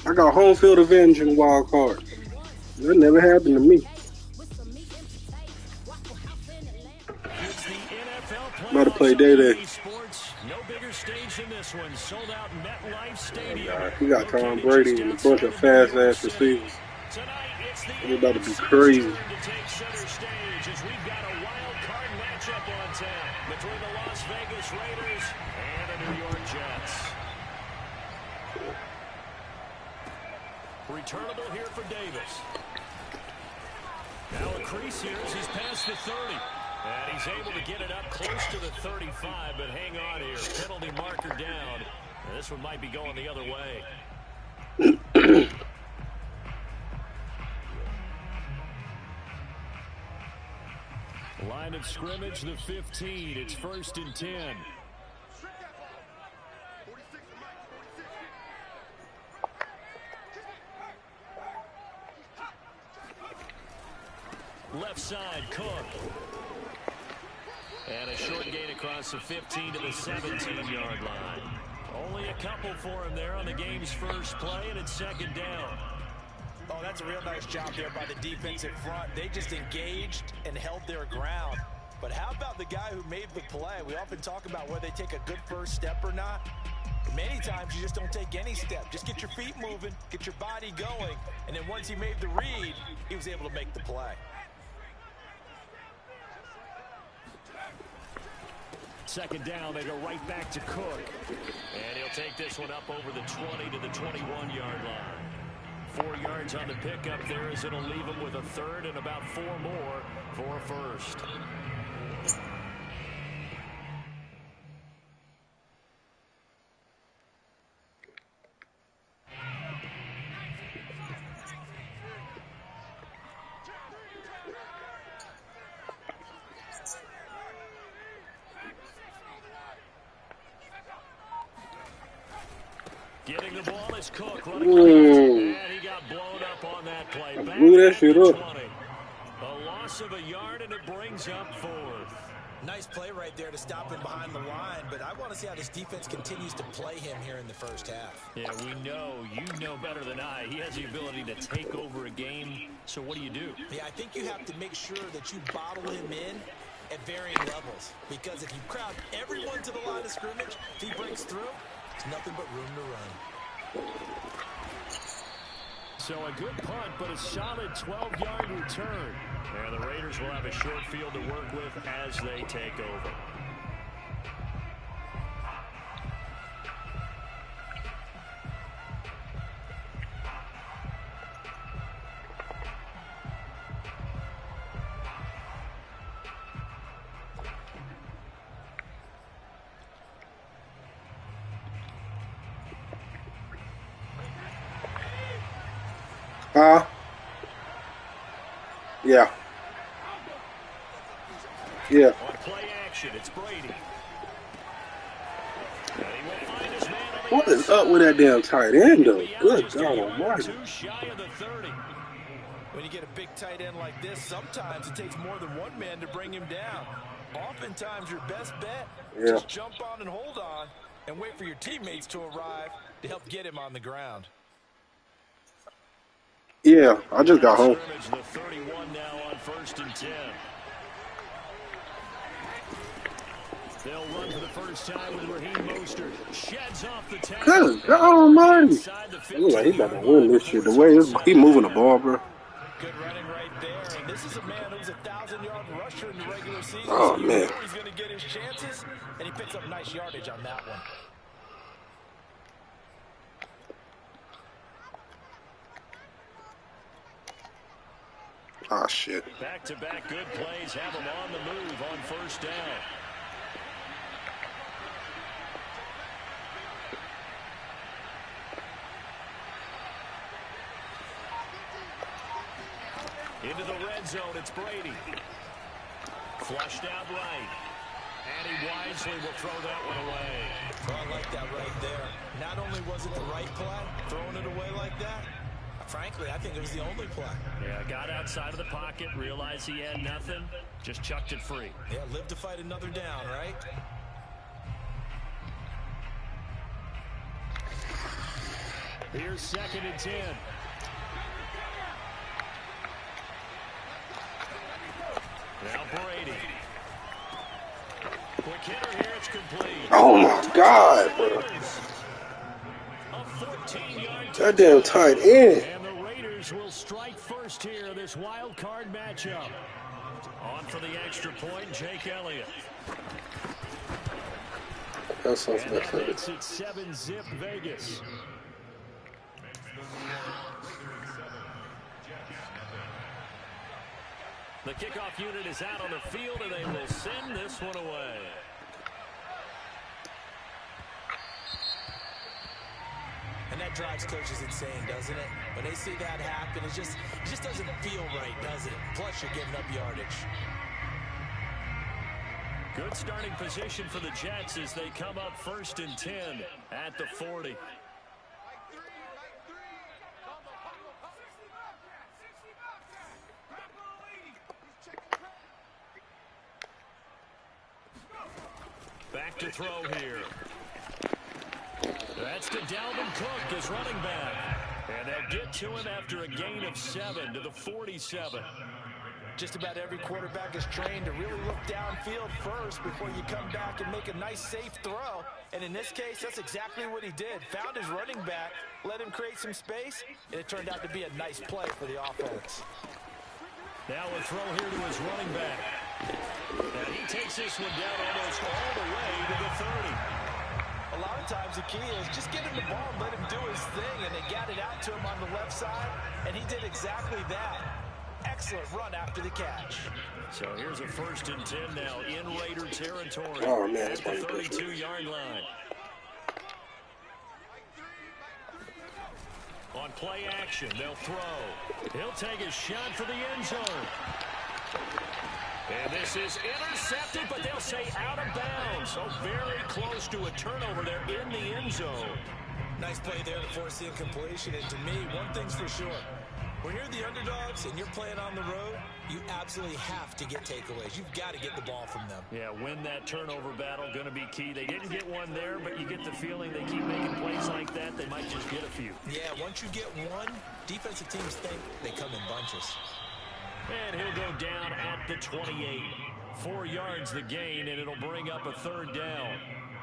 I got home field advantage in wild card. That never happened to me. It's the NFL About to play playoffs on day day. EA Sports. No bigger stage than this one. Sold out MetLife Oh Stadium. god, he got Tom Located Brady just and a bunch outside of of New fast York ass City. receivers. Tonight, it's the It's about to be AFC's crazy. turn to take center stage as we've got a wild card matchup on tap between the Las Vegas Raiders and the New York Jets. Returnable here for Davis. Now a crease here as he's past the 30. And he's able to get it up close to the 35, but hang on here. Penalty marker down. And this one might be going the other way. Line of scrimmage, the 15. It's 1st and 10. Left side, Cook. And a short gain across the 15 to the 17-yard line. Only a couple for him there on the game's first play, and it's 2nd down. Oh, that's a real nice job there by the defensive front. They just engaged and held their ground. But how about the guy who made the play? We often talk about whether they take a good first step or not. Many times you just don't take any step. Just get your feet moving, get your body going, and then once he made the read, he was able to make the play. 2nd down, they go right back to Cook. And he'll take this one up over the 20 to the 21-yard line. 4 yards on the pickup there as it'll leave him with a 3rd and about 4 more for a 1st. Getting the ball is Cook running and he got blown up on that play. Back Blew that shit up. 20. A loss of a yard, and it brings up 4th. Nice play right there to stop him behind the line, but I want to see how this defense continues to play him here in the first half. Yeah, we know, you know better than I. He has the ability to take over a game, so what do? Yeah, I think you have to make sure that you bottle him in at varying levels, because if you crowd everyone to the line of scrimmage, if he breaks through, there's nothing but room to run. So a good punt, but a solid 12-yard return. And the Raiders will have a short field to work with as they take over. Yeah. Yeah. On play action, it's Brady. And he will find his man on the What is up with that damn tight end, though? Good God almighty. Too shy of the 30. When you get a big tight end like this, sometimes it takes more than one man to bring him down. Oftentimes, your best bet, just jump on and hold on and wait for your teammates to arrive to help get him on the ground. Yeah, I just got home. The 31 now on 1st and 10. They'll run for the first time with Raheem Mostert. Sheds off the tackle. Good God almighty. I look like he about to win this shit. The way he moving the ball, bro. Good running right there. And this is a man who's a 1,000-yard rusher in the regular season. Oh, so man. He's going to get his chances, and he picks up nice yardage on that one. Ah, shit. Back-to-back good plays have him on the move on 1st down. Into the red zone, it's Brady. Flushed out right. And he wisely will throw that one away. Well, I like that right there. Not only was it the right play, throwing it away like that, frankly, I think it was the only play. Yeah, got outside of the pocket, realized he had nothing, just chucked it free. Yeah, live to fight another down, right? Here's 2nd and 10. Now Brady. Quick hitter here, it's complete. Oh my God, bro. That damn tight end. And the Raiders will strike first here, this wild card matchup. On for the extra point, Jake Elliott. That's so And that makes it 7-zip Vegas. The kickoff unit is out on the field, and they will send this one away. And that drives coaches insane, doesn't it? When they see that happen, it just doesn't feel right, does it? Plus, you're giving up yardage. Good starting position for the Jets as they come up 1st and 10 at the 40. Back to throw here. That's to Dalvin Cook as running back. And they'll get to him after a gain of 7 to the 47. Just about every quarterback is trained to really look downfield first before you come back and make a nice, safe throw. And in this case, that's exactly what he did. Found his running back, let him create some space, and it turned out to be a nice play for the offense. Now a throw here to his running back. And he takes this one down almost all the way to the 30. A lot of times the key is just get him the ball and let him do his thing, and they got it out to him on the left side, and he did exactly that. Excellent run after the catch. So here's a 1st and 10 now in Raider territory. Oh, man, at the 32-yard line. On play action, they'll throw. He'll take a shot for the end zone. And this is intercepted, but they'll say out of bounds. So very close to a turnover there in the end zone. Nice play there to force the incompletion. And to me, one thing's for sure. When you're the underdogs and you're playing on the road, you absolutely have to get takeaways. You've got to get the ball from them. Yeah, win that turnover battle, going to be key. They didn't get one there, but you get the feeling they keep making plays like that, they might just get a few. Yeah, once you get one, defensive teams think they come in bunches. And he'll go down at the 28. 4 yards the gain, and it'll bring up a 3rd down.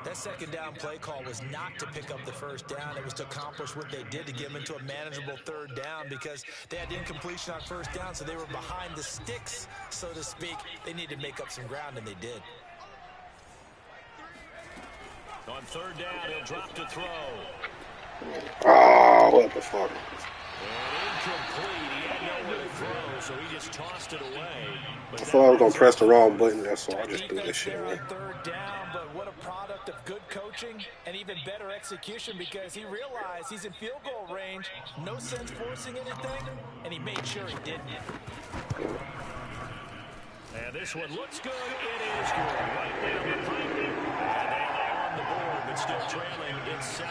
That 2nd down play call was not to pick up the 1st down. It was to accomplish what they did to get them into a manageable 3rd down because they had incompletion on 1st down, so they were behind the sticks, so to speak. They needed to make up some ground, and they did. On 3rd down, he'll drop to throw. Oh, what the fuck? And incomplete. He had nowhere to throw, so he just tossed it away. I thought I was going to press the wrong button. That's why I just threw this shit away. 3rd down, but what a product of good coaching and even better execution because he realized he's in field goal range. No sense forcing anything, and he made sure he didn't. And this one looks good. It is good. Right down the pipe. And they are on the board, but still trailing. It's 7-3.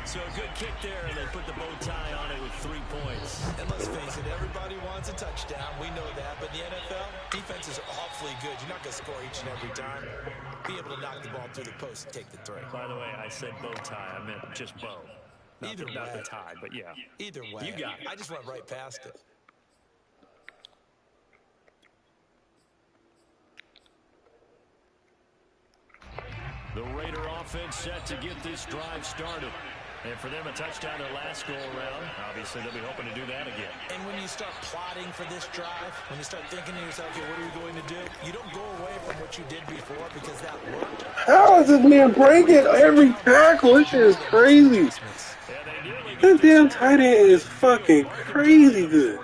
So a good kick there, and they put the bow tie on it with 3 points. And let's face it, everybody wants a touchdown. We know that. But in the NFL, defenses are awfully good. You're not going to score each and every time. Be able to knock the ball through the post and take the throw. By the way, I said bow tie. I meant just bow. Not the tie, but yeah. Either way. You got it. I just went right past it. The Raider offense set to get this drive started. And for them, a touchdown their last go-around. Obviously, they'll be hoping to do that again. And when you start plotting for this drive, when you start thinking to yourself, okay, what are we going to do? You don't go away from what you did before because that worked. How is this man breaking every tackle? This shit is crazy. That damn tight end is fucking crazy good.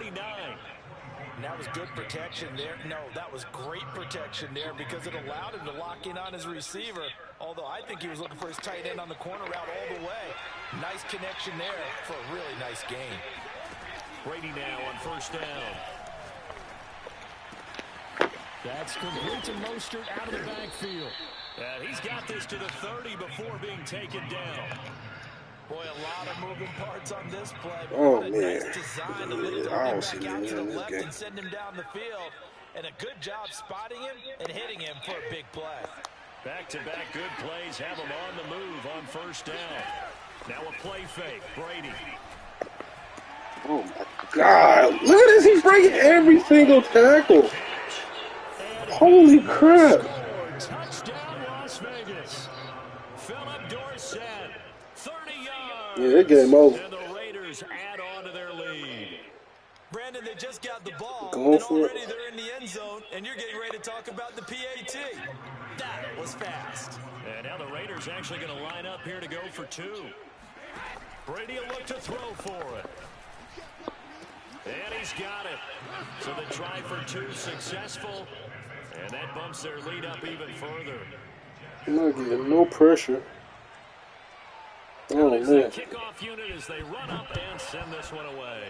That was good protection there. No, that was great protection there because it allowed him to lock in on his receiver. Although I think he was looking for his tight end on the corner route all the way. Nice connection there for a really nice gain. Brady now on 1st down. That's complete to Mostert out of the backfield. He's got this to the 30 before being taken down. Boy, a lot of moving parts on this play. Oh, man. man. Nice design to let him I don't see back out to the this left game. and send him down the field. And a good job spotting him and hitting him for a big play. Back-to-back good plays have him on the move on 1st down. Now a play fake. Brady. Oh my God! Look at this. He's breaking every single tackle. Holy crap! Touchdown, Las Vegas. Philip Dorsett, 30 yards. Yeah, that game over. And the Raiders add on to their lead. Brandon, they just got the ball, Going and for already it. they're in the end zone, and you're getting ready to talk about the PAT. That was fast. And now the Raiders actually going to line up here to go for two. Brady will look to throw for it. And he's got it. So the try for two successful. And that bumps their lead up even further. I'm not getting no pressure. Oh, Now there's man. the kickoff unit as they run up and send this one away.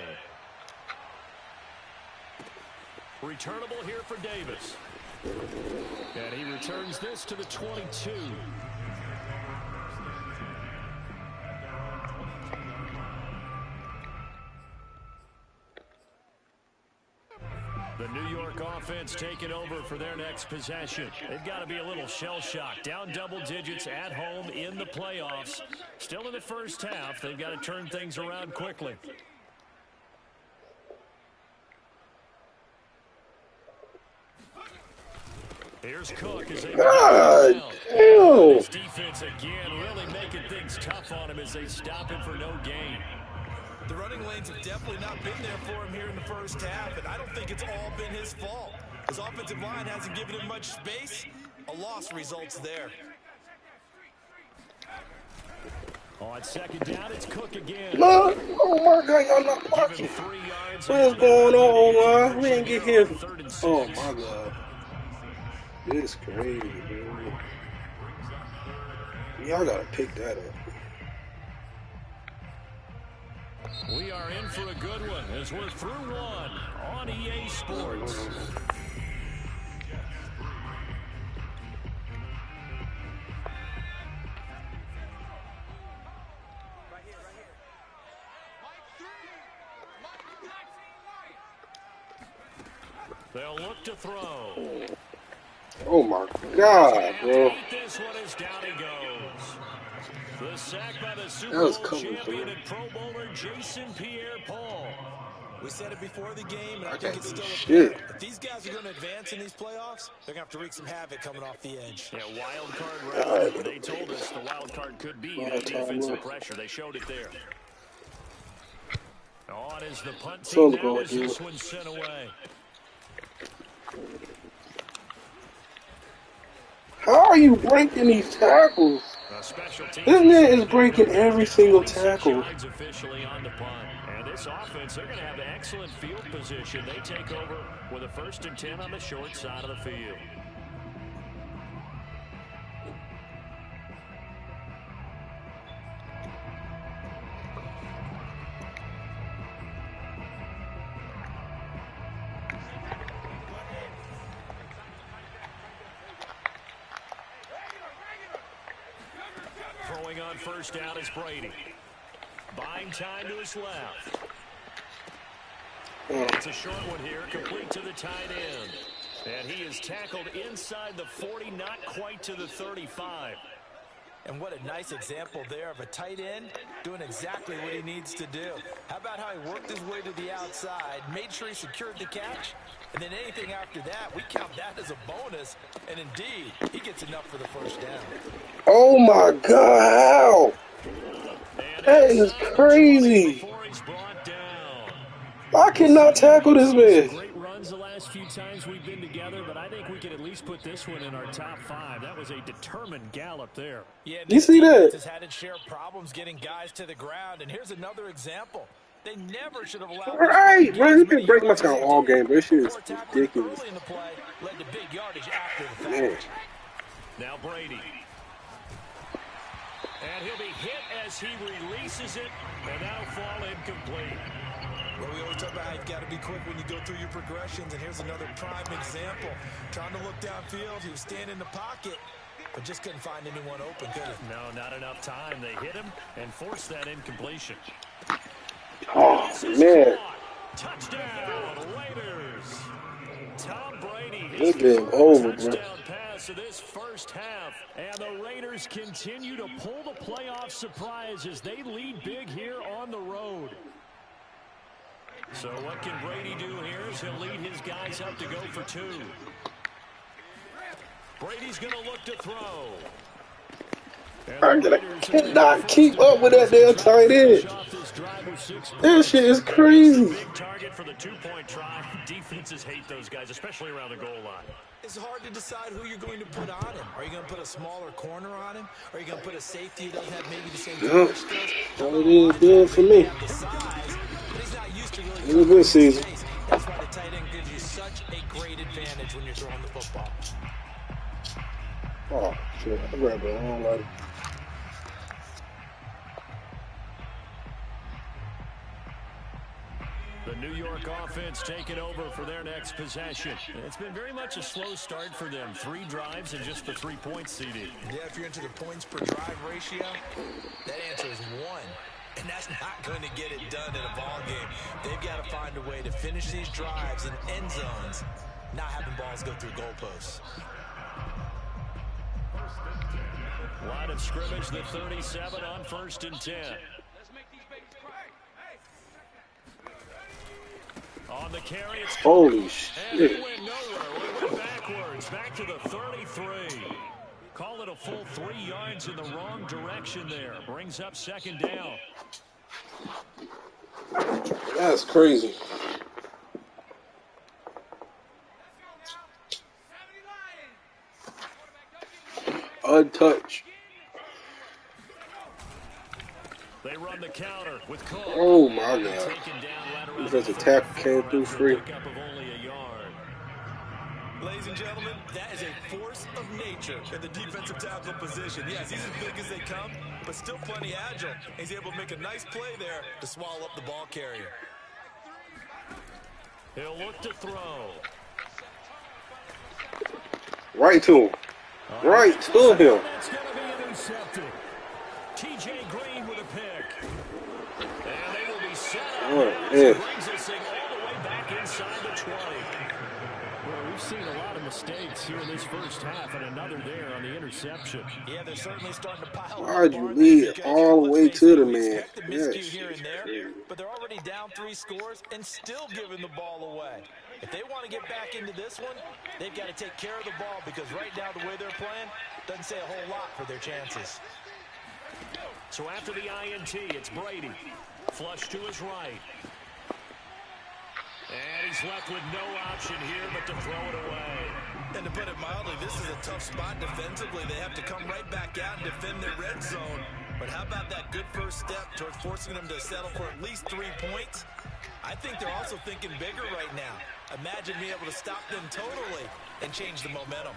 Returnable here for Davis. And he returns this to the 22. The New York offense taking over for their next possession. They've got to be a little shell-shocked. Down double digits at home in the playoffs. Still in the first half. They've got to turn things around quickly. Here's Cook as they God down. damn! This defense again really making things tough on him as they stop him for no gain. The running lanes have definitely not been there for him here in the first half, and I don't think it's all been his fault. His offensive line hasn't given him much space. A loss results there. On second down, it's Cook again. Look! Oh my God, y'all not watching. What is going on, man? We ain't get here. Oh my God. This is crazy, man. Y'all gotta pick that up. We are in for a good one as we're through one on EA Sports. They'll look to throw. Oh my God, bro. This one is down he goes. The sack by the Super That was Bowl covered, champion bro. and Pro Bowler Jason Pierre-Paul. We said it before the game, and I I think can't it's do still shit. apparent. If these guys are going to advance in these playoffs, they're going to have to wreak some havoc coming off the edge. Yeah, wild card round. They told us the wild card could be that defensive pressure. They showed it there. On is the punt team now as this one's sent away. How are you breaking these tackles? This man is breaking every single tackle. Officially on the punt. And this offense, they're going to have excellent field position. They take over with a 1st and 10 on the short side of the field. Throwing on 1st down is Brady. Buying time to his left. It's a short one here, complete to the tight end. And he is tackled inside the 40, not quite to the 35. And what a nice example there of a tight end doing exactly what he needs to do. How about how he worked his way to the outside, made sure he secured the catch, and then anything after that, we count that as a bonus. And indeed, he gets enough for the 1st down. Oh my God, how? That is crazy. I cannot tackle this man. Great runs the last few times we've been together, but I think we can at least put this one in our top 5. That was a determined gallop there. Yeah, you see that? Has had its share of problems getting guys to the ground, and here's another example. They never should have allowed. Right, man, you been breaking my tackle all game, but this shit is ridiculous. Early in the play led to big yardage after the fact. Man. Now Brady. And he'll be hit as he releases it, and that'll fall incomplete. Well, we always talk about how you've got to be quick when you go through your progressions, and here's another prime example. Trying to look downfield, he was standing in the pocket, but just couldn't find anyone open, could he? No, not enough time. They hit him and forced that incompletion. Oh, man. Touchdown, Raiders. Tom Brady, This game over, bro. touchdown pass of this first half. And the Raiders continue to pull the playoff surprise as they lead big here on the road. So what can Brady do here as he'll lead his guys up to go for two. Brady's going to look to throw. I cannot keep up with that damn tight end. That shit is crazy. Big target for the two-point try. Defenses hate those guys, especially around the goal line. It's hard to decide who you're going to put on him. Are you going to put a smaller corner on him? Or are you going to put a safety who doesn't have maybe the same skills? All it is good for me. It's a good season. That's why the tight end gives you such a great advantage when you're throwing the football. Oh, shit. I grabbed the wrong leg. The New York offense taking over for their next possession. It's been very much a slow start for them. 3 drives and just the 3 points, CD. Yeah, if you're into the points per drive ratio, that answer is 1. And that's not going to get it done in a ball game. They've got to find a way to finish these drives in end zones, not having balls go through goalposts. Line of scrimmage, the 37 on 1st and 10. On the carry, it's holy shit. And it went nowhere. We went backwards, back to the 33. Call it a full 3 yards in the wrong direction there. Brings up 2nd down. That's crazy. Untouched. They run the counter with Cook. Oh my God. Defensive tackle came through free. Ladies and gentlemen, that is a force of nature in the defensive tackle position. Yes, he's as big as they come, but still plenty agile. He's able to make a nice play there to swallow up the ball carrier. He'll look to throw. Right to him. Right to him. That's going to be intercepted. T.J. Green with a pick. And they will be set up. Brings this thing all the way back inside the 20. Well, we've seen a lot of mistakes here in this first half, and another there on the interception. Yeah, they're certainly starting to pile. Why'd you lead all the way to the man? Here and there, but they're already down 3 scores and still giving the ball away. If they want to get back into this one, they've got to take care of the ball because right now the way they're playing doesn't say a whole lot for their chances. So after the INT, it's Brady. Flush to his right. And he's left with no option here but to throw it away. And to put it mildly, this is a tough spot defensively. They have to come right back out and defend their red zone. But how about that good first step towards forcing them to settle for at least 3 points? I think they're also thinking bigger right now. Imagine being able to stop them totally and change the momentum.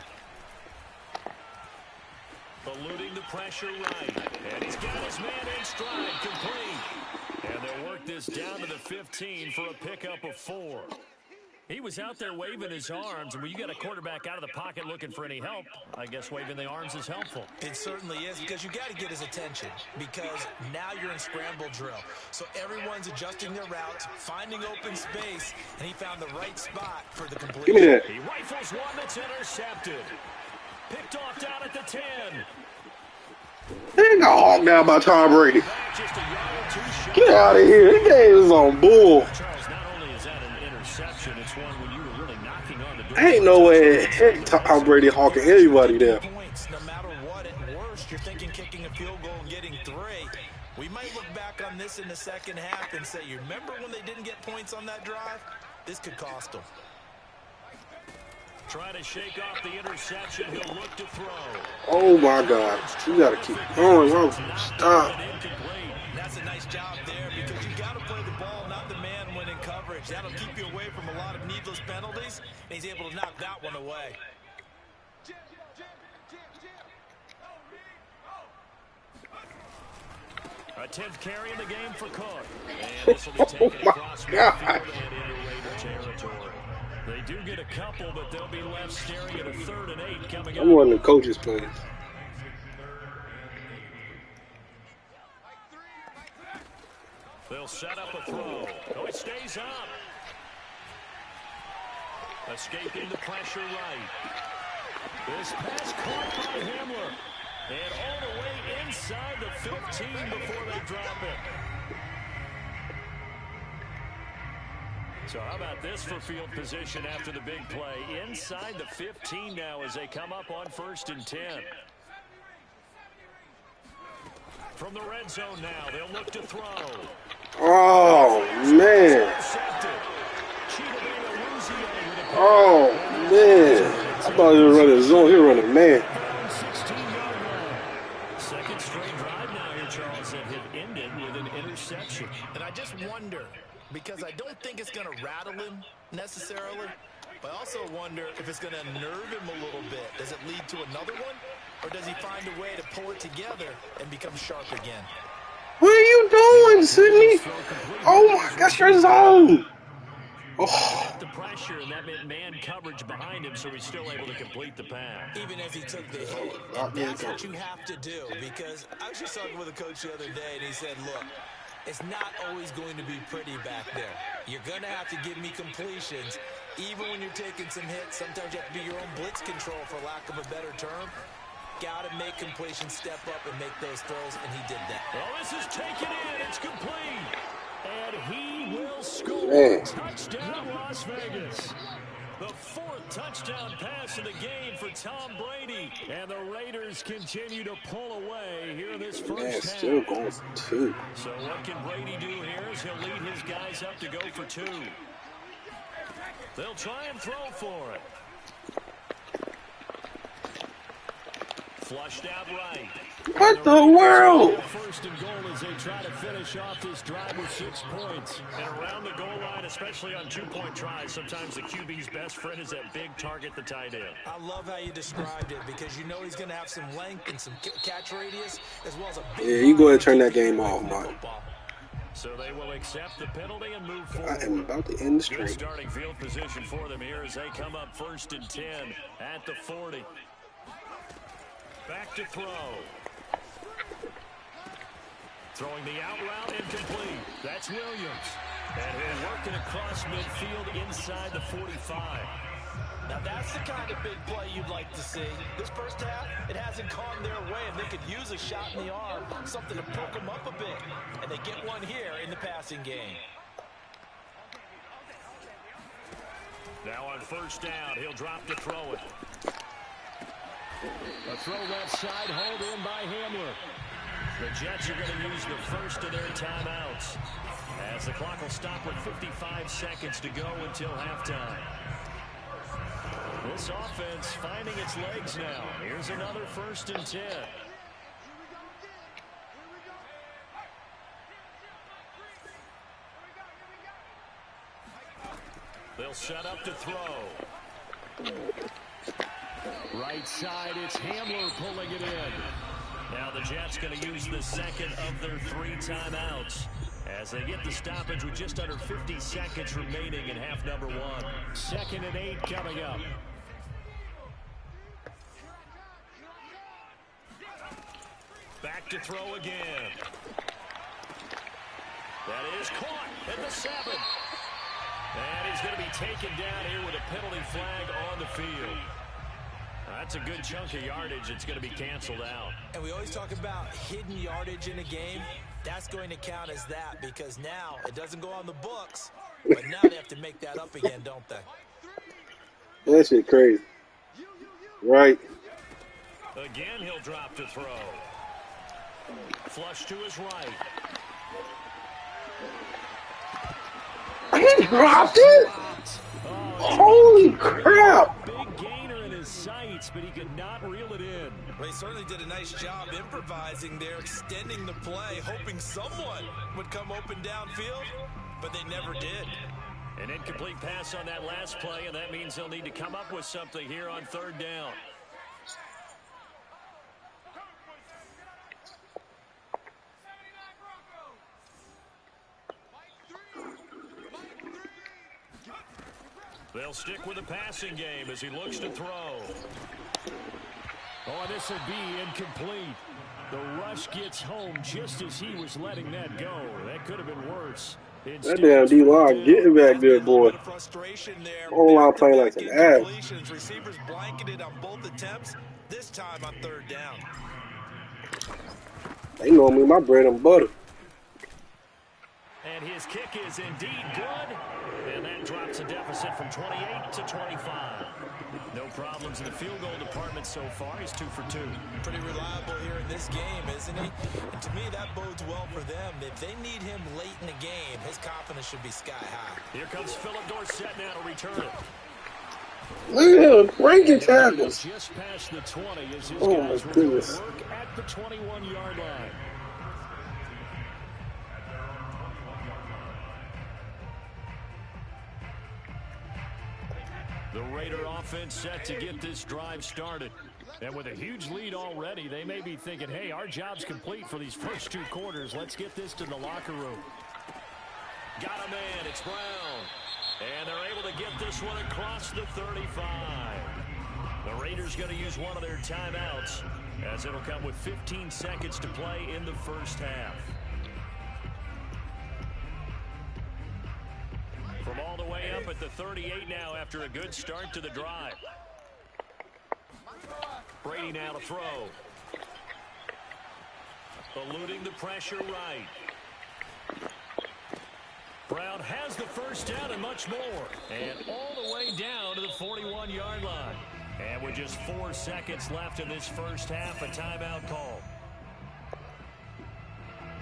Eluding the pressure right. And he's got his man in stride, complete. And they'll work this down to the 15 for a pickup of 4. He was out there waving his arms, and when you get a quarterback out of the pocket looking for any help, I guess waving the arms is helpful. It certainly is, because you got to get his attention, because now you're in scramble drill. So everyone's adjusting their routes, finding open space, and he found the right spot for the completion. Give me that. He rifles one that's intercepted. Picked off down at the 10. He ain't got hawked down by Tom Brady. Get out of here. This game is on bull. Charles, not only is that an interception, it's one when you were really knocking on the door. Ain't no way Tom Brady hawking anybody there. No matter what, at worst, you're thinking kicking a field goal and getting 3. We might look back on this in the second half and say, you remember when they didn't get points on that drive? This could cost them. Trying to shake off the interception. He'll look to throw. Oh my God. You gotta keep going. Stop. That's a nice job there because you got to play the ball, not the man when in coverage. That'll keep you away from a lot of needless penalties. And he's able to knock that one away. A 10th carry in the game for Cook. And this will be taken across midfield and into Raider territory. They do get a couple, but they'll be left staring at a 3rd and 8 coming up. I'm one of the coaches' plays. They'll set up a throw. Oh, it stays up. Escaping the pressure right. This pass caught by Hamler. And all the way inside the 15 before they drop it. So how about this for field position after the big play? Inside the 15 now as they come up on 1st and 10. From the red zone now, they'll look to throw. Oh, man. Oh, man. I thought he was running zone. He was running man. Second straight drive now here, Charles, that had ended with an interception. And I just wonder, because I don't think it's going to rattle him necessarily, but I also wonder if it's going to nerve him a little bit. Does it lead to another one? Or does he find a way to pull it together and become sharp again? What are you doing, Sydney? Oh, my gosh, your zone. Oh. The pressure, and that meant man coverage behind him, so he's still able to complete the pass. Even as he took the hit. And that's what you have to do, because I was just talking with a coach the other day, and he said, look, it's not always going to be pretty back there. You're going to have to give me completions. Even when you're taking some hits, sometimes you have to be your own blitz control, for lack of a better term. Got to make completions, step up, and make those throws, and he did that. Well, this is taken in. It's complete. And he will score. Man. Touchdown, Las Vegas. The 4th touchdown pass of the game for Tom Brady. And the Raiders continue to pull away here in this first half. Still going for 2. So what can Brady do here is he'll lead his guys up to go for 2. They'll try and throw for it. Flushed out right. What the world? 1st and goal as they try to finish off this drive with 6 points. And around the goal line, especially on 2-point tries, sometimes the QB's best friend is that big target, the tight end. I love how you described it, because you know he's going to have some length and some catch radius, as well as a big... Yeah, you go ahead and turn that game off, Mike. So they will accept the penalty and move forward. I am about to end the stream. Good starting field position for them here as they come up 1st and 10 at the 40. Back to throw. Throwing the out route, incomplete. That's Williams. And he's working across midfield inside the 45. Now that's the kind of big play you'd like to see. This first half, it hasn't gone their way, and they could use a shot in the arm, something to poke them up a bit. And they get one here in the passing game. Now on 1st down, he'll drop to throw it. A throw left side, hauled in by Hamler. The Jets are going to use the first of their timeouts, as the clock will stop with 55 seconds to go until halftime. This offense finding its legs now. Here's another 1st and 10. They'll set up to throw. Right side, it's Hamler pulling it in. Now the Jets going to use the 2nd of their 3 timeouts as they get the stoppage with just under 50 seconds remaining in half number 1. 2nd and 8 coming up. Back to throw again. That is caught at the 7. And he's going to be taken down here with a penalty flag on the field. That's a good chunk of yardage. It's going to be canceled out. And we always talk about hidden yardage in a game. That's going to count as that, because now it doesn't go on the books, but now they have to make that up again, don't they? That shit crazy. Right. Again, he'll drop to throw. Flush to his right. He dropped it? Holy crap. Big gainer in his sights, but he could not reel it in. Well, he certainly did a nice job improvising there, extending the play, hoping someone would come open downfield, but they never did. An incomplete pass on that last play, and that means they'll need to come up with something here on 3rd down. They'll stick with the passing game as he looks to throw. Oh, this will be incomplete. The rush gets home just as he was letting that go. That could have been worse. That Instead, damn it's fourth D-line down. getting back Definitely a there, little boy. bit of frustration there. O-line playing like Back-to-back some ass. incompletions. Receivers blanketed on both attempts, this time on third down. They know me, my bread and butter. And his kick is indeed good. And that drops a deficit from 28 to 25. No problems in the field goal department so far. He's 2 for 2. Pretty reliable here in this game, isn't he? And to me, that bodes well for them. If they need him late in the game, his confidence should be sky high. Here comes Philip Dorsett now to return it. Look at him, breaking tackles. Just past the 20 as his Oh, guys my will go goodness. to work at the 21-yard line. The Raider offense set to get this drive started. And with a huge lead already, they may be thinking, hey, our job's complete for these first 2 quarters. Let's get this to the locker room. Got a man. It's Brown. And they're able to get this one across the 35. The Raiders going to use one of their timeouts as it'll come with 15 seconds to play in the first half. From all the way up at the 38 now after a good start to the drive. Brady now to throw. Eluding the pressure right. Brown has the first down and much more. And all the way down to the 41-yard line. And with just 4 seconds left in this first half, a timeout call.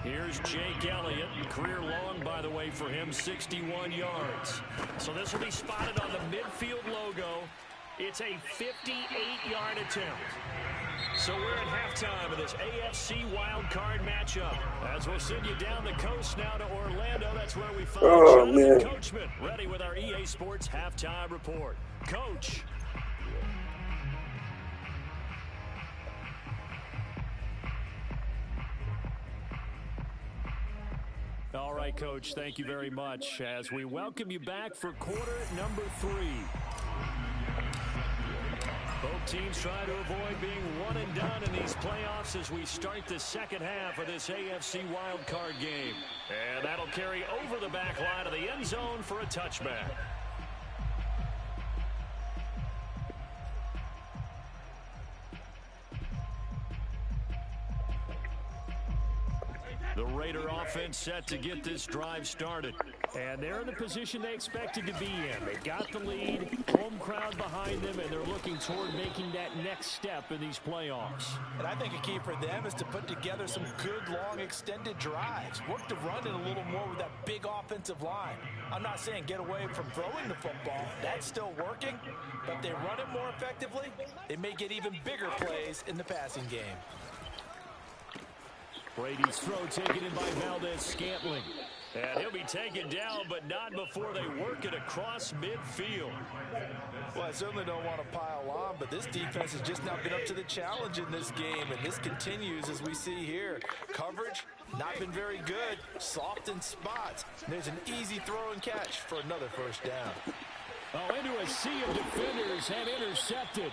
Here's Jake Elliott. Career long, by the way, for him, 61 yards. So this will be spotted on the midfield logo. It's a 58-yard attempt. So we're at halftime of this AFC wildcard matchup. As we'll send you down the coast now to Orlando. That's where we find Jonathan Coachman ready with our EA Sports halftime report. Coach. All right, Coach, thank you very much as we welcome you back for quarter number 3. Both teams try to avoid being one and done in these playoffs as we start the second half of this AFC wildcard game. And that'll carry over the back line of the end zone for a touchback. The Raider offense set to get this drive started. And they're in the position they expected to be in. They got the lead, home crowd behind them, and they're looking toward making that next step in these playoffs. And I think a key for them is to put together some good, long, extended drives. Work to run it a little more with that big offensive line. I'm not saying get away from throwing the football. That's still working. But if they run it more effectively, they may get even bigger plays in the passing game. Brady's throw taken in by Valdez-Scantling. And he'll be taken down, but not before they work it across midfield. Well, I certainly don't want to pile on, but this defense has just not been up to the challenge in this game, and this continues as we see here. Coverage, not been very good. Soft in spots. There's an easy throw and catch for another first down. Oh, into a sea of defenders and intercepted.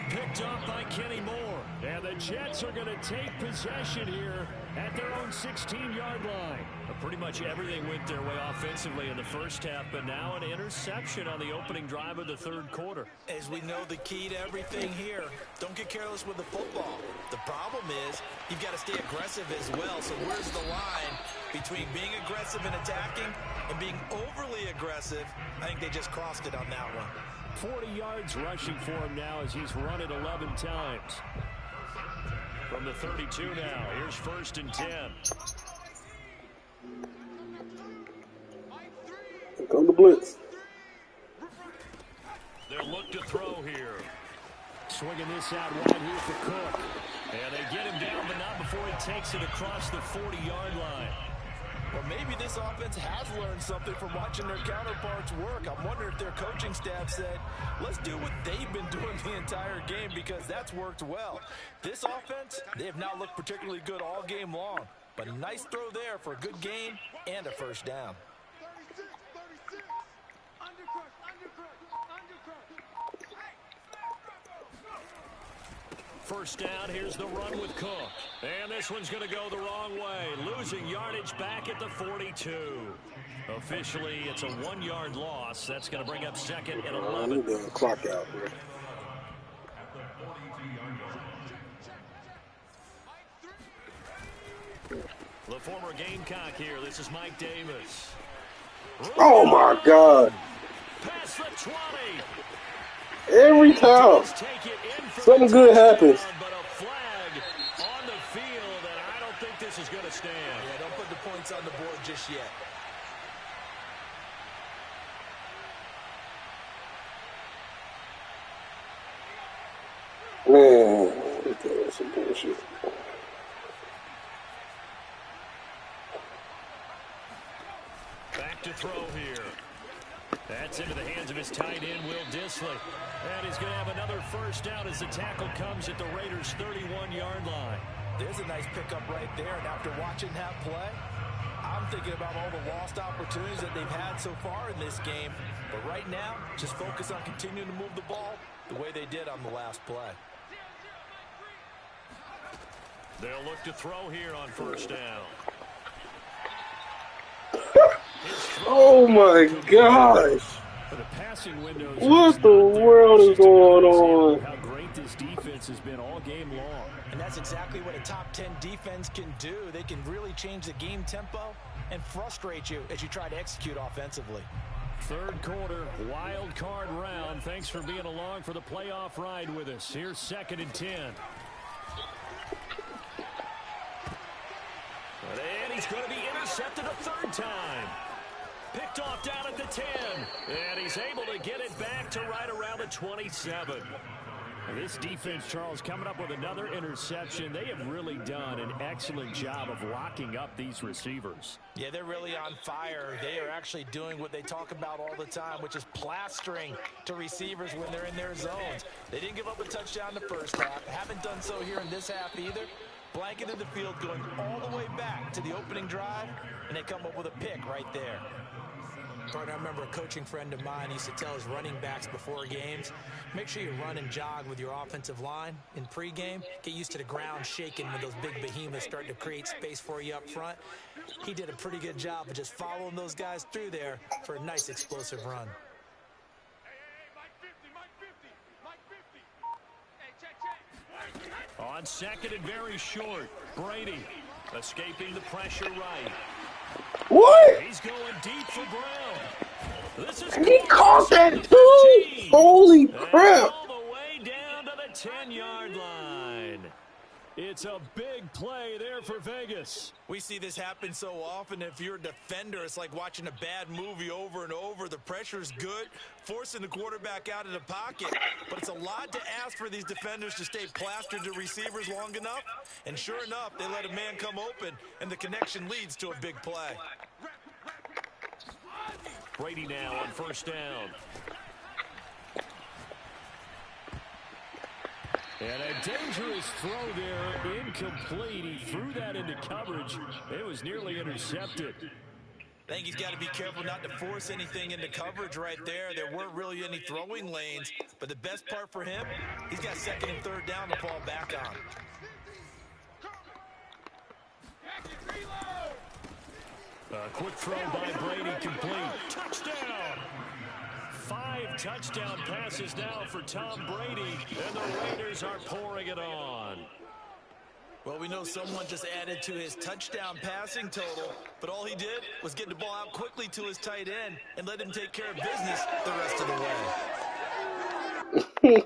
Picked up by Kenny Moore. And the Jets are going to take possession here at their own 16-yard line. Pretty much everything went their way offensively in the first half, but now an interception on the opening drive of the third quarter. As we know, the key to everything here, don't get careless with the football. The problem is you've got to stay aggressive as well. So where's the line between being aggressive and attacking and being overly aggressive? I think they just crossed it on that one. 40 yards rushing for him now as he's run it 11 times. From the 32 now, here's 1st and 10. Here come the blitz. They'll look to throw here. Swinging this out wide here for Cook. And they get him down, but not before he takes it across the 40-yard line. Well, maybe this offense has learned something from watching their counterparts work. I'm wondering if their coaching staff said, let's do what they've been doing the entire game because that's worked well. This offense, they have not looked particularly good all game long. But a nice throw there for a good gain and a first down. first down. Here's the run with Cook. And this one's going to go the wrong way. Losing yardage back at the 42. Officially, it's a 1-yard loss. That's going to bring up second and 11. I'm going to clock out here. The former Gamecock here. This is Mike Davis. Oh, my God. Past the 20. Every time something good happens. But a flag on the field, and I don't think this is going to stand. Yeah, don't put the points on the board just yet. Man, that's some bullshit. Back to throw here. That's into the hands of his tight end, Will Dissly. And he's going to have another first down as the tackle comes at the Raiders' 31-yard line. There's a nice pickup right there. And after watching that play, I'm thinking about all the lost opportunities that they've had so far in this game. But right now, just focus on continuing to move the ball the way they did on the last play. They'll look to throw here on first down. Oh my gosh. What the world is going on? How great this defense has been all game long. And that's exactly what a top 10 defense can do. They can really change the game tempo and frustrate you as you try to execute offensively. Third quarter, wild card round. Thanks for being along for the playoff ride with us. Here's 2nd and 10. And he's going to be intercepted a third time. Picked off down at the 10. And he's able to get it back to right around the 27. This defense, Charles, coming up with another interception. They have really done an excellent job of locking up these receivers. Yeah, they're really on fire. They are actually doing what they talk about all the time, which is plastering to receivers when they're in their zones. They didn't give up a touchdown the first half. Haven't done so here in this half either. Blanketed the field going all the way back to the opening drive, and they come up with a pick right there. I remember a coaching friend of mine used to tell his running backs before games, make sure you run and jog with your offensive line in pregame. Get used to the ground shaking when those big behemoths start to create space for you up front. He did a pretty good job of just following those guys through there for a nice explosive run. On 2nd and very short, Brady escaping the pressure right. What? He's going deep for Brown. This is He caught that too. Holy crap. All the way down to the 10-yard line. It's a big play there for Vegas. We see this happen so often. If you're a defender, it's like watching a bad movie over and over. The pressure's good, forcing the quarterback out of the pocket. But it's a lot to ask for these defenders to stay plastered to receivers long enough. And sure enough, they let a man come open, and the connection leads to a big play. Brady now on first down. And a dangerous throw there, incomplete. He threw that into coverage. It was nearly intercepted. I think he's got to be careful not to force anything into coverage right there. There weren't really any throwing lanes. But the best part for him, he's got 2nd and 3rd down to fall back on. A quick throw by Brady, complete. Touchdown! 5 touchdown passes now for Tom Brady, and the Raiders are pouring it on. Well, we know someone just added to his touchdown passing total, but all he did was get the ball out quickly to his tight end and let him take care of business the rest of the way.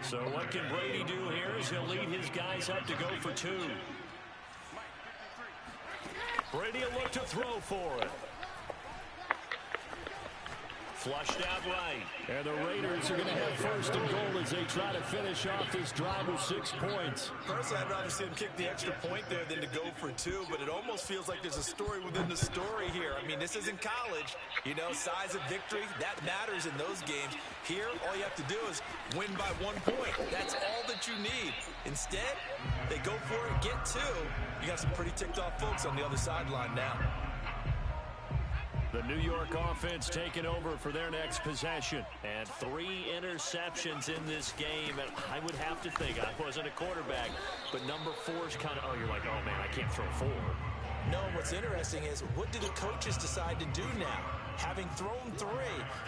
So what can Brady do here as he'll lead his guys up to go for 2. Brady will look to throw for it. Flushed out right. And the Raiders are going to have 1st and goal as they try to finish off this drive with 6 points. Personally, I'd rather see him kick the extra point there than to go for 2, but it almost feels like there's a story within the story here. I mean, this isn't college. You know, size of victory, that matters in those games. Here, all you have to do is win by 1 point. That's all that you need. Instead, they go for it, get 2. You got some pretty ticked off folks on the other sideline now. The New York offense taking over for their next possession. And 3 interceptions in this game. And I would have to think, I wasn't a quarterback, but number 4 is kind of, oh, you're like, oh, man, I can't throw 4. No, what's interesting is what do the coaches decide to do now? Having thrown 3,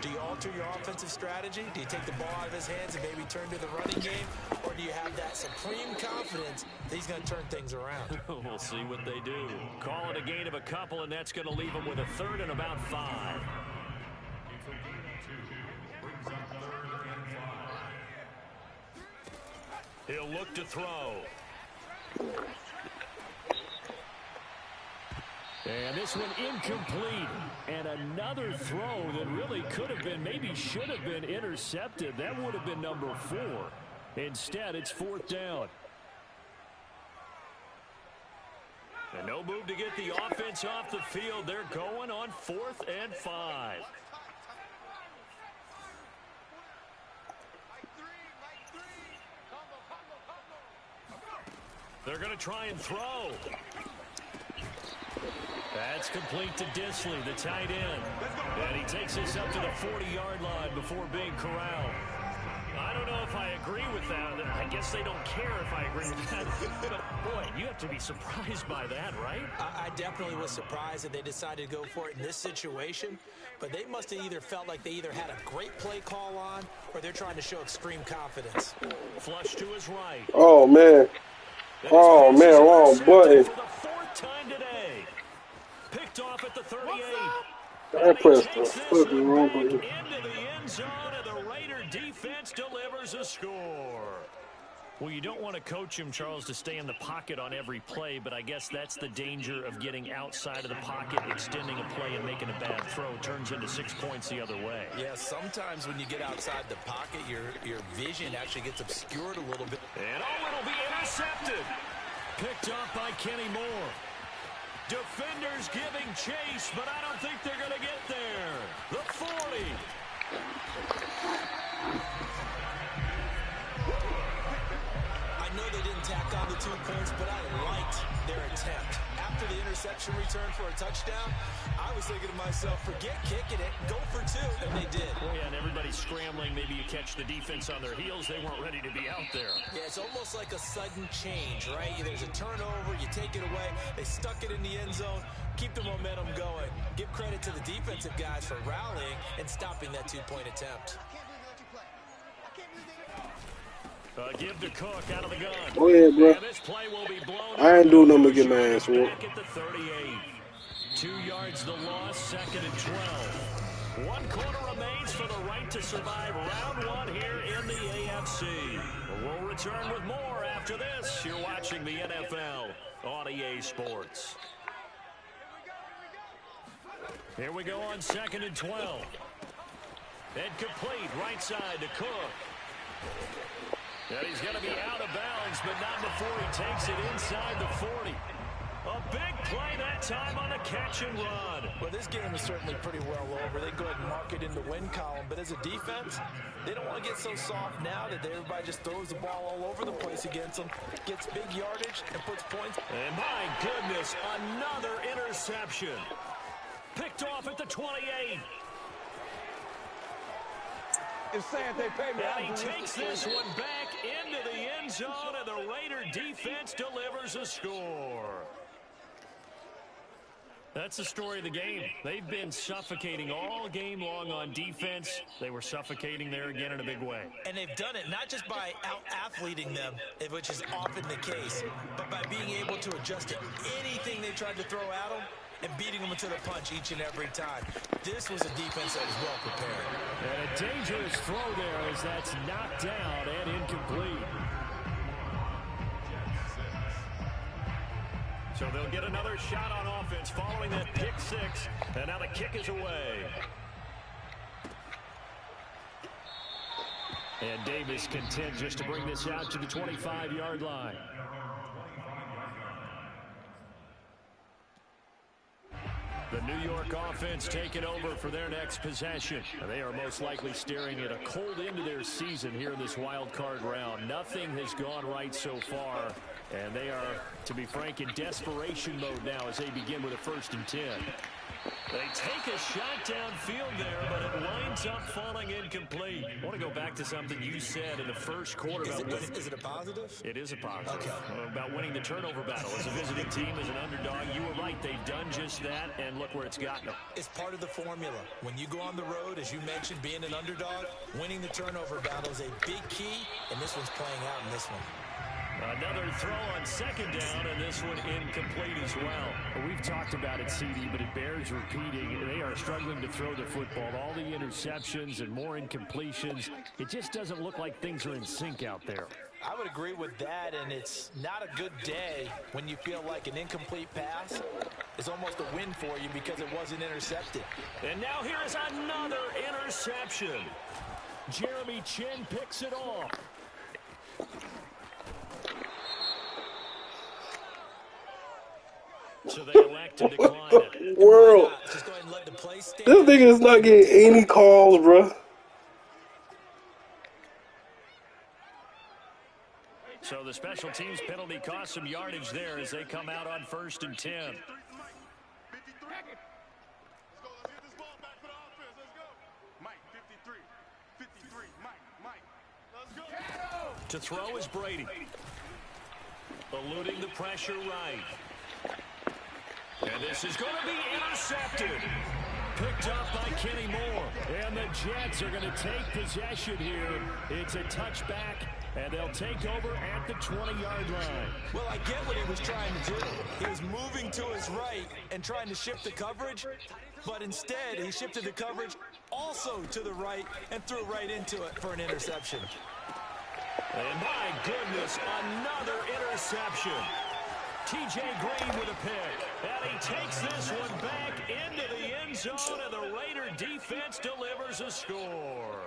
do you alter your offensive strategy? Do you take the ball out of his hands and maybe turn to the running game? Or do you have that supreme confidence that he's going to turn things around? We'll see what they do. Call it a gain of a couple, and that's going to leave them with a 3rd and about 5. He'll look to throw. And this one incomplete. And another throw that really could have been, maybe should have been intercepted. That would have been number 4. Instead, it's 4th down. And no move to get the offense off the field. They're going on 4th and 5. They're going to try and throw. That's complete to Disley, the tight end. And he takes this up to the 40-yard line before being corralled. I don't know if I agree with that. I guess they don't care if I agree with that. But, boy, you have to be surprised by that, right? I definitely was surprised that they decided to go for it in this situation. But they must have either felt like they either had a great play call on or they're trying to show extreme confidence. Flush to his right. Oh, man. Oh, man, wrong button. For the 4th time today. Picked off at the 38. I pressed the fucking wrong button. Into the end zone, and the Raider defense delivers a score. Well, you don't want to coach him, Charles, to stay in the pocket on every play, but I guess that's the danger of getting outside of the pocket, extending a play, and making a bad throw. Turns into 6 points the other way. Yeah, sometimes when you get outside the pocket, your vision actually gets obscured a little bit. And it'll be intercepted. Picked off by Kenny Moore. Defenders giving chase, but I don't think they're going to get there. The 40. I know they didn't tack on the 2 points, but I liked their attempt. After the interception return for a touchdown, I was thinking to myself, forget kicking it, go for 2, and they did. Oh, yeah, and everybody's scrambling. Maybe you catch the defense on their heels. They weren't ready to be out there. Yeah, it's almost like a sudden change, right? There's a turnover, you take it away, they stuck it in the end zone, keep the momentum going. Give credit to the defensive guys for rallying and stopping that 2-point attempt. Give to Cook out of the gun. Go ahead, bro. This play will be blown I ain't doing nothing but get my ass whooped. back at the 38. 2 yards the loss, 2nd and 12. 1 quarter remains for the right to survive round 1 here in the AFC. We'll return with more after this. You're watching the NFL on EA Sports. Here we go on 2nd and 12. And complete, right side to Cook. And he's going to be out of bounds, but not before he takes it inside the 40. A big play that time on a catch and run. Well, this game is certainly pretty well over. They go ahead and mark it in the win column. But as a defense, they don't want to get so soft now that everybody just throws the ball all over the place against them, gets big yardage, and puts points. And my goodness, another interception. Picked off at the 28. It's saying they pay me. And he takes this one back into the end zone, and the Raider defense delivers a score. That's the story of the game. They've been suffocating all game long on defense. They were suffocating there again in a big way. And they've done it not just by out-athleting them, which is often the case, but by being able to adjust to anything they tried to throw at them and beating them into the punch each and every time. This was a defense that was well prepared. And a dangerous throw there as that's knocked down and incomplete. So they'll get another shot on offense following that pick 6. And now the kick is away. And Davis content just to bring this out to the 25-yard line. The New York offense taking over for their next possession. They are most likely staring at a cold end to their season here in this wild card round. Nothing has gone right so far, and they are, to be frank, in desperation mode now as they begin with a 1st and 10. They take a shot downfield there, but it winds up falling incomplete. I want to go back to something you said in the first quarter about winning. Is it a positive? It is a positive. Okay. About winning the turnover battle. As a visiting team, as an underdog, you were right. They've done just that, and look where it's gotten them. It's part of the formula. When you go on the road, as you mentioned, being an underdog, winning the turnover battle is a big key, and this one's playing out in this one. Another throw on second down, and this one incomplete as well. We've talked about it, CD, but it bears repeating. They are struggling to throw the football. All the interceptions and more incompletions. It just doesn't look like things are in sync out there. I would agree with that, and it's not a good day when you feel like an incomplete pass is almost a win for you because it wasn't intercepted. And now here is another interception. Jeremy Chin picks it off. So they elect to decline it. World. Just go ahead and let the play stand. This nigga is not getting any calls, bro. So the special teams penalty cost some yardage there as they come out on 1st and 10. To throw is Brady. Eluding the pressure right. And this is going to be intercepted. Picked up by Kenny Moore. And the Jets are going to take possession here. It's a touchback, and they'll take over at the 20-yard line. Well, I get what he was trying to do. He was moving to his right and trying to shift the coverage, but instead he shifted the coverage also to the right and threw right into it for an interception. And my goodness, another interception. T.J. Green with a pick. And he takes this one back into the end zone, and the Raider defense delivers a score.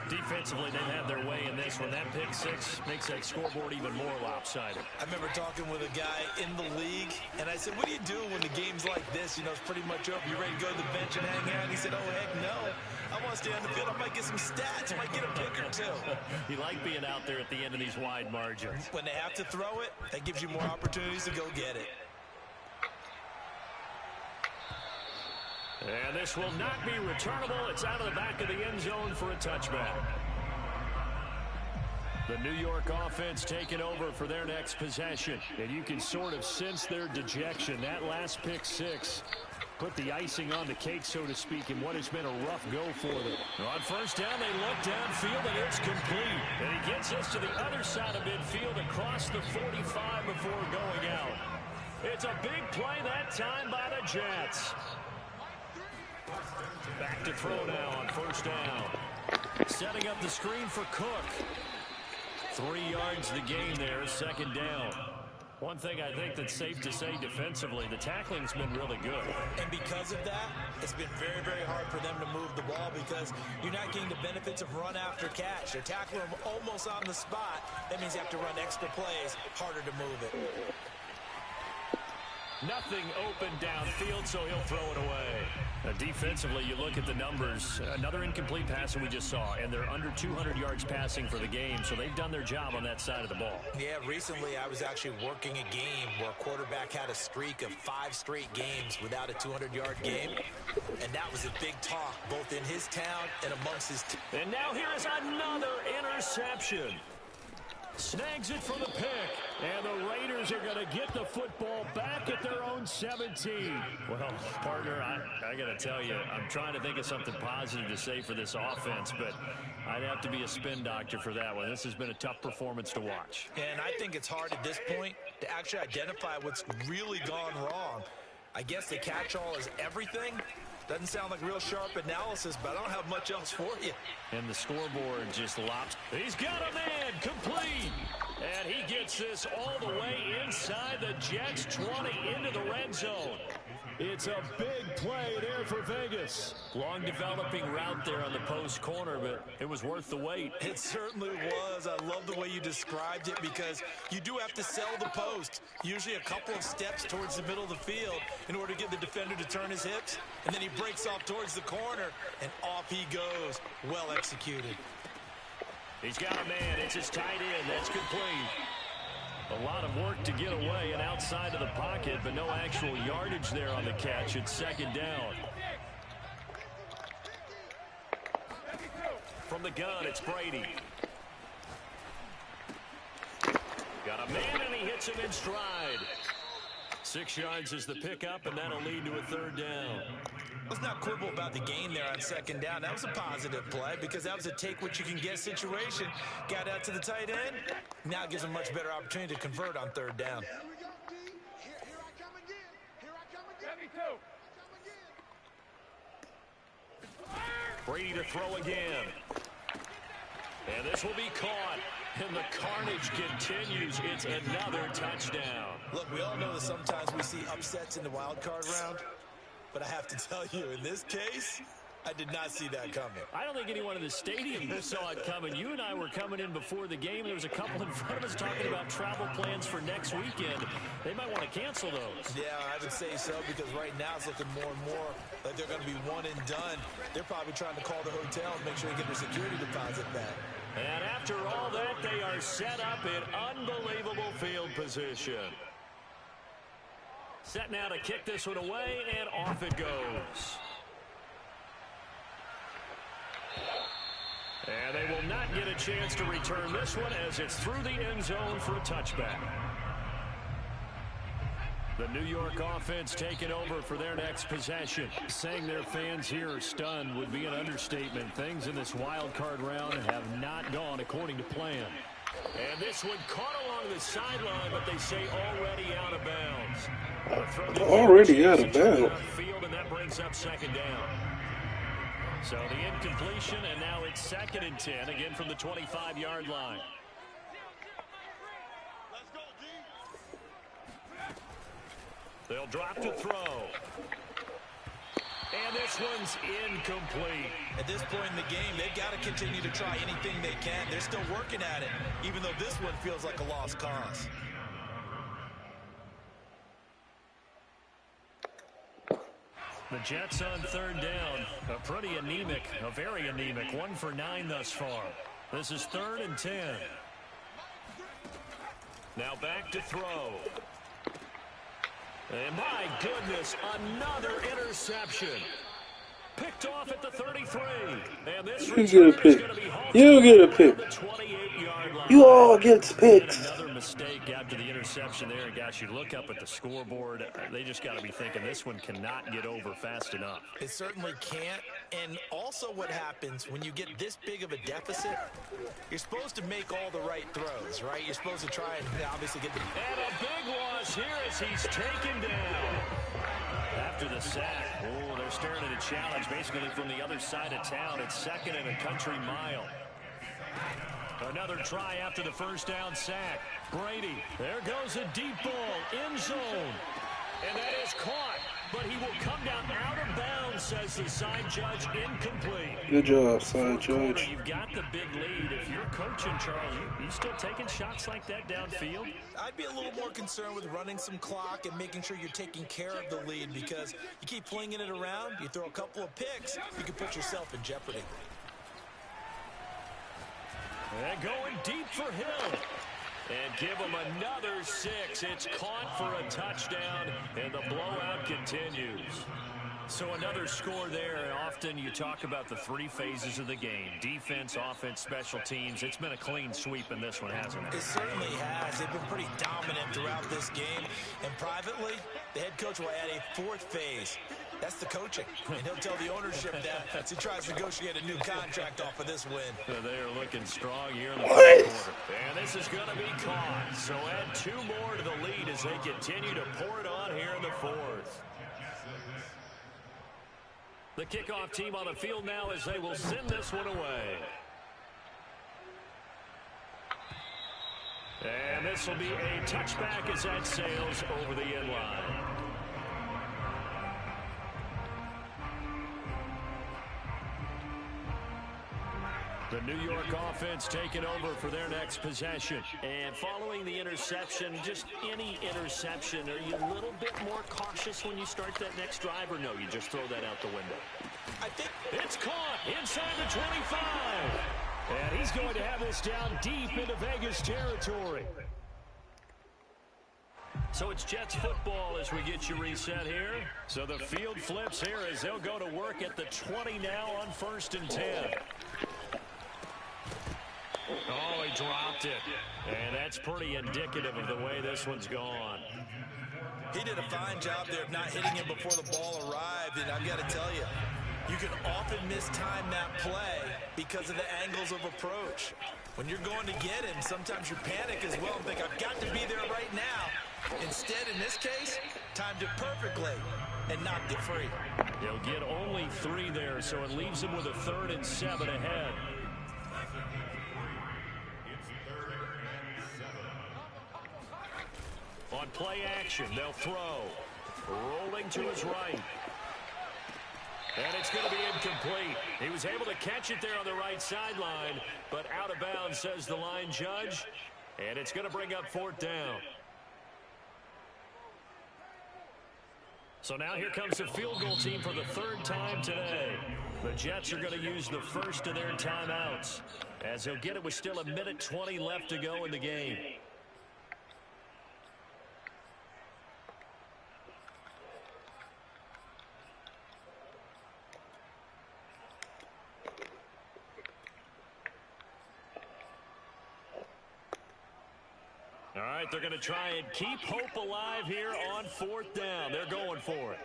Defensively, they've had their way in this one. That pick six makes that scoreboard even more lopsided. I remember talking with a guy in the league, and I said, what do you do when the game's like this? You know, it's pretty much over. You ready to go to the bench and hang out? And he said, oh, heck no. I want to stay on the field. I might get some stats. I might get a pick or two. You like being out there at the end of these wide margins. When they have to throw it, that gives you more opportunities to go get it. And this will not be returnable. It's out of the back of the end zone for a touchback. The New York offense taking over for their next possession. And you can sort of sense their dejection. That last pick six put the icing on the cake, so to speak, in what has been a rough go for them. On first down, they look downfield, and it's complete. And he gets us to the other side of midfield across the 45 before going out. It's a big play that time by the Jets. Back to throw now on first down. Setting up the screen for Cook. 3 yards the game there, second down. One thing I think that's safe to say defensively, the tackling's been really good. And because of that, it's been very, very hard for them to move the ball because you're not getting the benefits of run after catch. They're tackling them almost on the spot. That means you have to run extra plays, harder to move it. Nothing open downfield, so he'll throw it away. Defensively, you look at the numbers. Another incomplete pass that we just saw, and they're under 200 yards passing for the game, so they've done their job on that side of the ball. Yeah, recently I was actually working a game where a quarterback had a streak of 5 straight games without a 200-yard game, and that was a big talk both in his town and amongst his team. And now here is another interception. Snags it for the pick, and the Raiders are going to get the football back at their own 17. Well, partner, I got to tell you, I'm trying to think of something positive to say for this offense, but I'd have to be a spin doctor for that one. This has been a tough performance to watch. And I think it's hard at this point to actually identify what's really gone wrong. I guess the catch-all is everything. Doesn't sound like real sharp analysis, but I don't have much else for you. And the scoreboard just lops. He's got a man, complete. And he gets this all the way inside the Jets' 20 into the red zone. It's a big play there for Vegas. Long developing route there on the post corner, but it was worth the wait. It certainly was. I love the way you described it because you do have to sell the post. Usually a couple of steps towards the middle of the field in order to get the defender to turn his hips. And then he breaks off towards the corner, and off he goes. Well executed. He's got a man. It's his tight end. That's complete. A lot of work to get away and outside of the pocket, but no actual yardage there on the catch. It's second down. From the gun, it's Brady. Got a man, and he hits him in stride. 6 yards is the pickup, and that'll lead to a third down. Let's not quibble about the gain there on second down. That was a positive play because that was a take-what-you-can-get situation. Got out to the tight end. Now it gives him a much better opportunity to convert on third down. Brady to throw again. And this will be caught. And the carnage continues. It's another touchdown. Look, we all know that sometimes we see upsets in the wild card round. But I have to tell you, in this case, I did not see that coming. I don't think anyone in the stadium saw it coming. You and I were coming in before the game. There was a couple in front of us talking about travel plans for next weekend. They might want to cancel those. Yeah, I would say so because right now it's looking more and more like they're going to be one and done. They're probably trying to call the hotel and make sure they get their security deposit back. And after all that, they are set up in unbelievable field position. Set now to kick this one away, and off it goes. And they will not get a chance to return this one as it's through the end zone for a touchback. The New York offense taking over for their next possession. Saying their fans here are stunned would be an understatement. Things in this wild card round have not gone according to plan. And this one caught along the sideline, but they say already out of bounds. Already out of bounds. Field, and that brings up second down. So the incompletion, and now it's 2nd and 10, again from the 25-yard line. They'll drop to throw. And this one's incomplete. At this point in the game, they've got to continue to try anything they can. They're still working at it, even though this one feels like a lost cause. The Jets on third down. A pretty anemic, a very anemic. 1 for 9 thus far. This is 3rd and 10. Now back to throw. And my goodness, another interception. Picked off at the 33. And this you get a pick. You get a pick. You all get picks. Another mistake after the interception there. And gosh, you look up at the scoreboard. They just got to be thinking this one cannot get over fast enough. It certainly can't. And also what happens when you get this big of a deficit, you're supposed to make all the right throws, right? You're supposed to try and obviously get the... And a big loss here as he's taken down. After the sack, oh, they're staring at a challenge basically from the other side of town. It's 2nd and a country mile. Another try after the first down sack. Brady, there goes a deep ball, end zone. And that is caught, but he will come down out of bounds, says the side judge, incomplete. Good job, side judge. You've got the big lead. If you're coaching, Charles, you still taking shots like that downfield? I'd be a little more concerned with running some clock and making sure you're taking care of the lead because you keep flinging it around, you throw a couple of picks, you can put yourself in jeopardy. And going deep for Hill. And give him another 6. It's caught for a touchdown, and the blowout continues. So another score there, and often you talk about the 3 phases of the game. Defense, offense, special teams. It's been a clean sweep in this one, hasn't it? It certainly has. They've been pretty dominant throughout this game. And privately, the head coach will add a 4th phase. That's the coaching. And he'll tell the ownership that as he tries to negotiate a new contract off of this win. They are looking strong here in the 4th quarter. And this is going to be caught. So add 2 more to the lead as they continue to pour it on here in the 4th. The kickoff team on the field now as they will send this one away. And this will be a touchback as that sails over the end line. The New York offense taking over for their next possession. And following the interception, just any interception, are you a little bit more cautious when you start that next drive, or no, you just throw that out the window? I think it's caught inside the 25. And he's going to have this down deep into Vegas territory. So it's Jets football as we get you reset here. So the field flips here as they'll go to work at the 20 now on 1st and 10. Oh, he dropped it. And that's pretty indicative of the way this one's gone. He did a fine job there of not hitting him before the ball arrived. And I've got to tell you, you can often mistime that play because of the angles of approach. When you're going to get him, sometimes you panic as well and think, I've got to be there right now. Instead, in this case, timed it perfectly and knocked it free. He'll get only 3 there, so it leaves him with a 3rd and 7 ahead. On play action, they'll throw. Rolling to his right. And it's going to be incomplete. He was able to catch it there on the right sideline, but out of bounds, says the line judge. And it's going to bring up 4th down. So now here comes the field goal team for the 3rd time today. The Jets are going to use the first of their timeouts, as they'll get it with still 1:20 left to go in the game. All right, they're going to try and keep hope alive here on 4th down. They're going for it.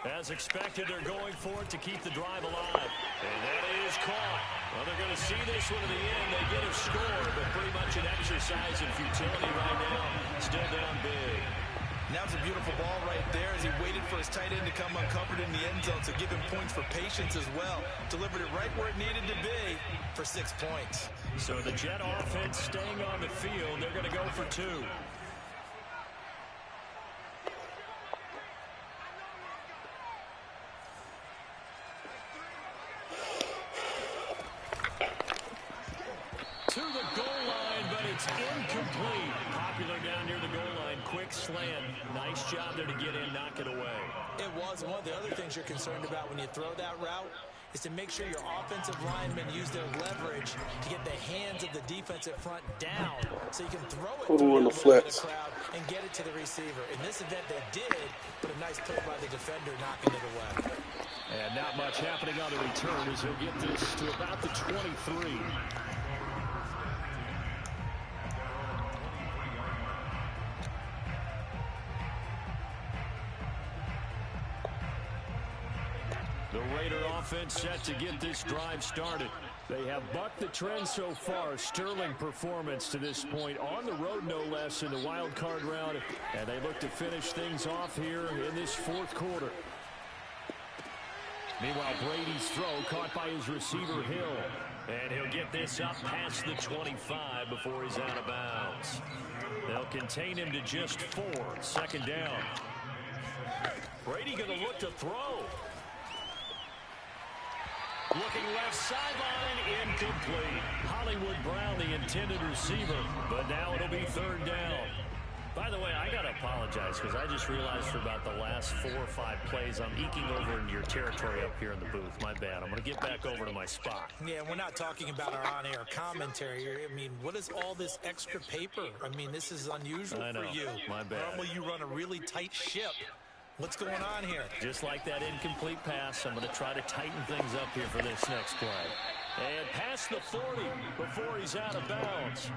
As expected, they're going for it to keep the drive alive. And that is caught. Well, they're going to see this one to the end. They get a score, but pretty much an exercise in futility right now. Still down big. Now it's a beautiful ball right there as he waited for his tight end to come uncovered in the end zone, so give him points for patience as well. Delivered it right where it needed to be for 6 points. So the Jet offense staying on the field. They're going to go for 2. To the goal line, but it's incomplete. Popular down near the goal line. Quick slant. Nice job there to get in, knock it away. It was. One of the other things you're concerned about when you throw that route is to make sure your offensive linemen use their leverage to get the hands of the defensive front down so you can throw it through the crowd and get it to the receiver. In this event, they did, but a nice play by the defender knocking it away. And not much happening on the return as he'll get this to about the 23. The Raider offense set to get this drive started. They have bucked the trend so far. Sterling performance to this point on the road, no less, in the wild card round. And they look to finish things off here in this 4th quarter. Meanwhile, Brady's throw caught by his receiver, Hill. And he'll get this up past the 25 before he's out of bounds. They'll contain him to just 4. 2nd down. Brady going to look to throw. Looking left sideline, incomplete. Hollywood Brown, the intended receiver, but now it'll be 3rd down. By the way, I got to apologize because I just realized for about the last 4 or 5 plays, I'm eking over into your territory up here in the booth. My bad. I'm going to get back over to my spot. Yeah, we're not talking about our on-air commentary here. I mean, what is all this extra paper? I mean, this is unusual for you. My bad. Normally you run a really tight ship. What's going on here? Just like that incomplete pass, I'm going to try to tighten things up here for this next play. And past the 40 before he's out of bounds.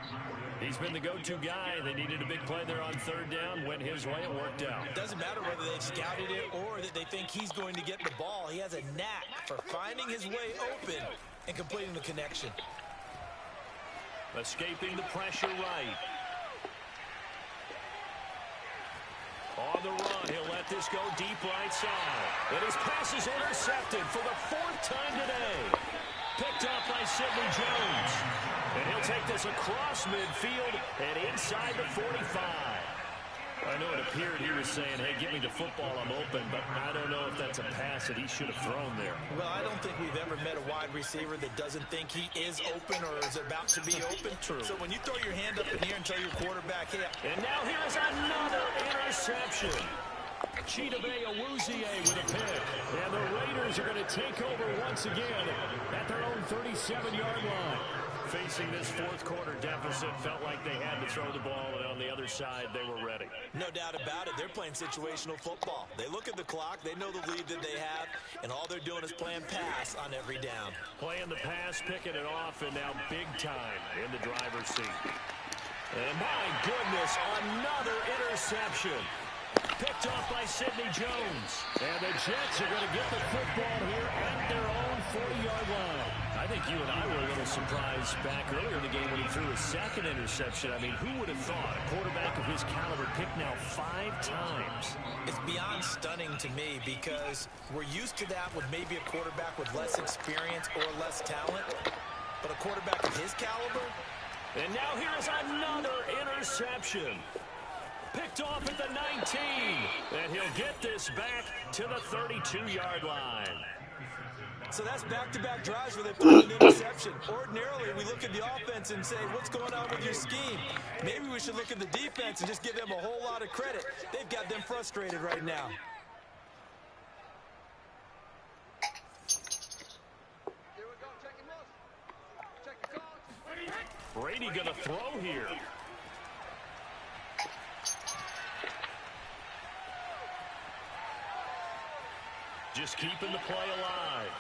He's been the go-to guy. They needed a big play there on 3rd down. Went his way, it worked out. It doesn't matter whether they've scouted it or that they think he's going to get the ball. He has a knack for finding his way open and completing the connection. Escaping the pressure right. On the run, he'll let this go deep right side. And his pass is intercepted for the 4th time today. Picked up by Sidney Jones. And he'll take this across midfield and inside the 45. I know it appeared he was saying, hey, give me the football, I'm open, but I don't know if that's a pass that he should have thrown there. Well, I don't think we've ever met a wide receiver that doesn't think he is open or is about to be open. True. So when you throw your hand up in the air and tell your quarterback, hey. And now here is another interception. Chidobe Awuzie with a pick. And the Raiders Steelers are going to take over once again at their own 37-yard line. Facing this fourth quarter deficit, felt like they had to throw the ball, and on the other side, they were ready. No doubt about it. They're playing situational football. They look at the clock, they know the lead that they have, and all they're doing is playing pass on every down. Playing the pass, picking it off, and now big time in the driver's seat. And my goodness, another interception. Picked off by Sidney Jones. And the Jets are going to get the football here at their own 40-yard line. I think you and I were a little surprised back earlier in the game when he threw his second interception. I mean, who would have thought a quarterback of his caliber picked now 5 times? It's beyond stunning to me because we're used to that with maybe a quarterback with less experience or less talent. But a quarterback of his caliber? And now here is another interception. Picked off at the 19. And he'll get this back to the 32-yard line. So that's back-to-back drives where they put an interception. Ordinarily, we look at the offense and say, what's going on with your scheme? Maybe we should look at the defense and just give them a whole lot of credit. They've got them frustrated right now. Brady going to throw here. Just keeping the play alive.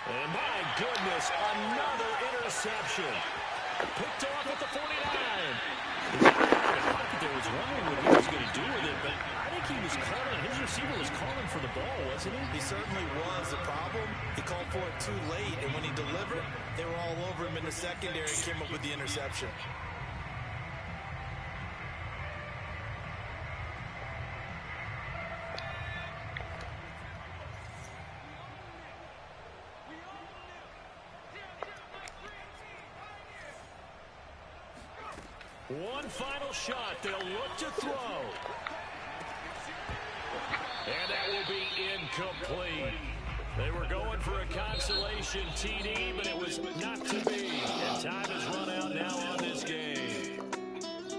And my goodness, another interception. Picked off at the 49. There was wondering what he was going to do with it, but I think he was calling. His receiver was calling for the ball, wasn't he? He certainly was. The problem, he called for it too late, and when he delivered, they were all over him in the secondary and came up with the interception. One final shot. They'll look to throw. And that will be incomplete. They were going for a consolation TD, but it was not to be. And time has run out now on this game.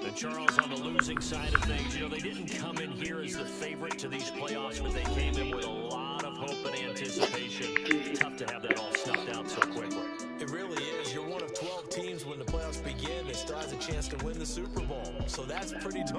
And Charles, on the losing side of things, you know, they didn't come in here as the favorite to these playoffs, but they came in with a lot of hope and anticipation. Tough to have that all snuffed out so quickly. It really is. You're one of 12 teams when the playoffs begin that still has a chance to win the Super Bowl. So that's pretty darn